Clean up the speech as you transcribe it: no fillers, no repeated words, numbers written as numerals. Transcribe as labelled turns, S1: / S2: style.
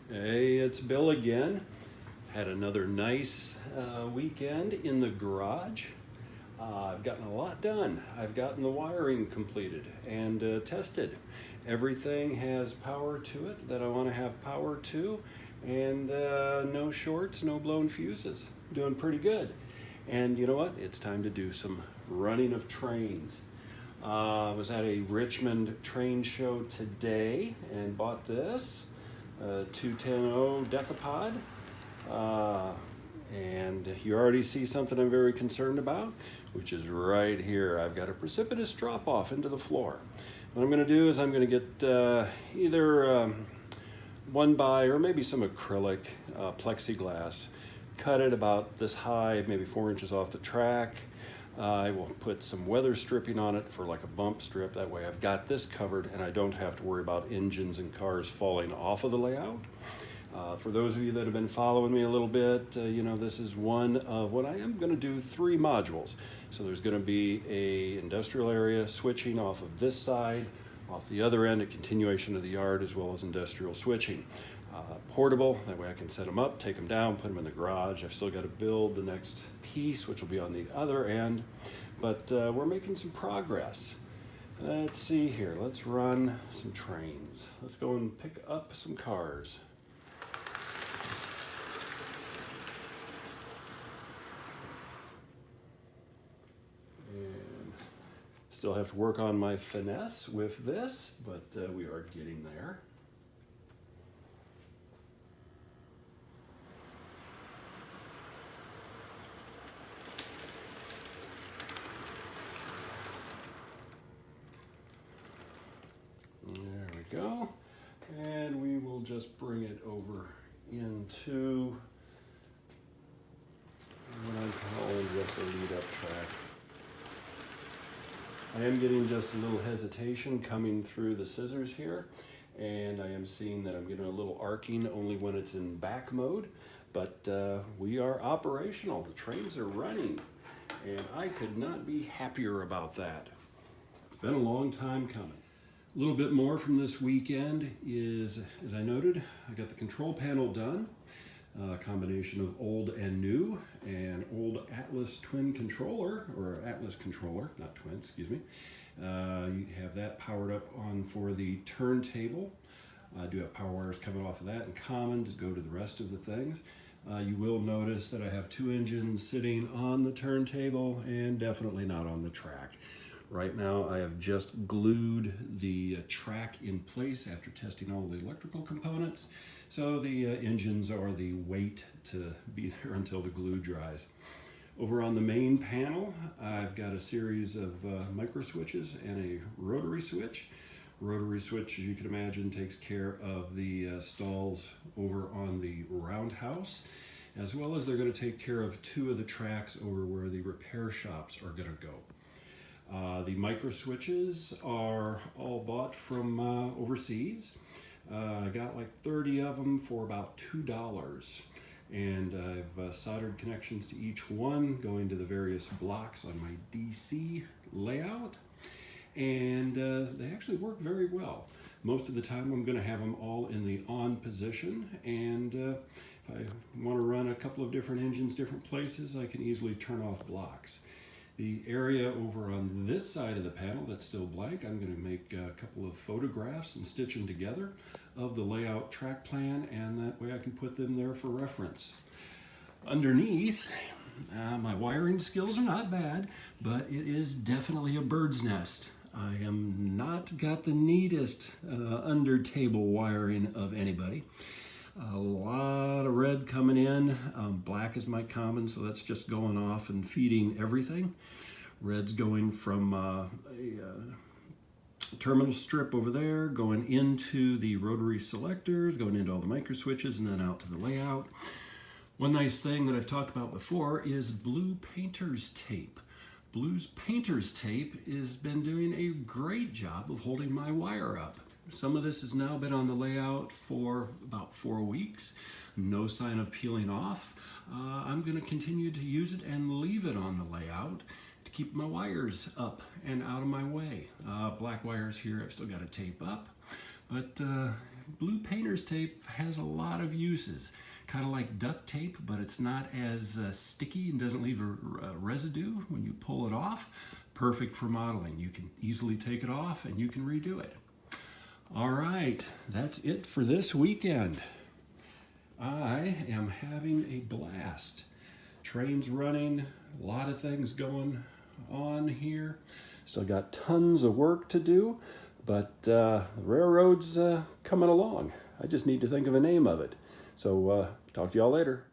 S1: Hey, it's Bill again. Had another nice weekend in the garage. I've gotten a lot done. I've gotten the wiring completed and tested. Everything has power to it that I want to have power to, and no shorts, no blown fuses. Doing pretty good. And you know what? It's time to do some running of trains. I was at a Richmond train show today and bought this 210 Decapod. And you already see something I'm very concerned about, which is right here. I've got a precipitous drop off into the floor. What I'm going to do is I'm going to get either 1x or maybe some acrylic plexiglass, cut it about this high, maybe 4 inches off the track. I will put some weather stripping on it for like a bump strip. That way I've got this covered and I don't have to worry about engines and cars falling off of the layout. For those of you that have been following me a little bit, you know this is one of what I am going to do 3 modules. So there's going to be a industrial area switching off of this side, off the other end, a continuation of the yard, as well as industrial switching. Portable, that way I can set them up, take them down, put them in the garage. I've still got to build the next piece, which will be on the other end, but we're making some progress. Let's see here, let's run some trains. Let's go and pick up some cars. And still have to work on my finesse with this, but we are getting there. There we go. And we will just bring it over into what I'm calling just a lead up track. I am getting just a little hesitation coming through the scissors here, and I am seeing that I'm getting a little arcing only when it's in back mode, but we are operational. The trains are running, and I could not be happier about that. It's been a long time coming. A little bit more from this weekend is, as I noted, I got the control panel done. A combination of old and new, and old Atlas twin controller, or Atlas controller, not twin, excuse me. You have that powered up on for the turntable. I do have power wires coming off of that in common to go to the rest of the things. You will notice that I have 2 engines sitting on the turntable and definitely not on the track. Right now I have just glued the track in place after testing all the electrical components. So the engines are the wait to be there until the glue dries. Over on the main panel, I've got a series of micro switches and a rotary switch. Rotary switch, as you can imagine, takes care of the stalls over on the roundhouse, as well as they're going to take care of 2 of the tracks over where the repair shops are going to go. The micro switches are all bought from overseas. I got like 30 of them for about $2, and I've soldered connections to each one going to the various blocks on my DC layout, and they actually work very well. Most of the time I'm going to have them all in the on position, and if I want to run a couple of different engines different places, I can easily turn off blocks. The area over on this side of the panel that's still blank, I'm going to make a couple of photographs and stitch them together of the layout track plan, and that way I can put them there for reference. Underneath, my wiring skills are not bad, but it is definitely a bird's nest. I am not got the neatest under table wiring of anybody. A lot of red coming in. Black is my common, so that's just going off and feeding everything. Red's going from a terminal strip over there, going into the rotary selectors, going into all the micro switches, and then out to the layout. One nice thing that I've talked about before is blue painter's tape. Blue's painter's tape has been doing a great job of holding my wire up. Some of this has now been on the layout for about 4 weeks. No sign of peeling off. I'm going to continue to use it and leave it on the layout to keep my wires up and out of my way. Black wires here I've still got to tape up, but blue painter's tape has a lot of uses. Kind of like duct tape, but it's not as sticky and doesn't leave a residue when you pull it off. Perfect for modeling. You can easily take it off and you can redo it. All right, that's it for this weekend. I am having a blast. Trains running, a lot of things going on here. Still got tons of work to do, but the railroad's coming along. I just need to think of a name of it. So talk to y'all later.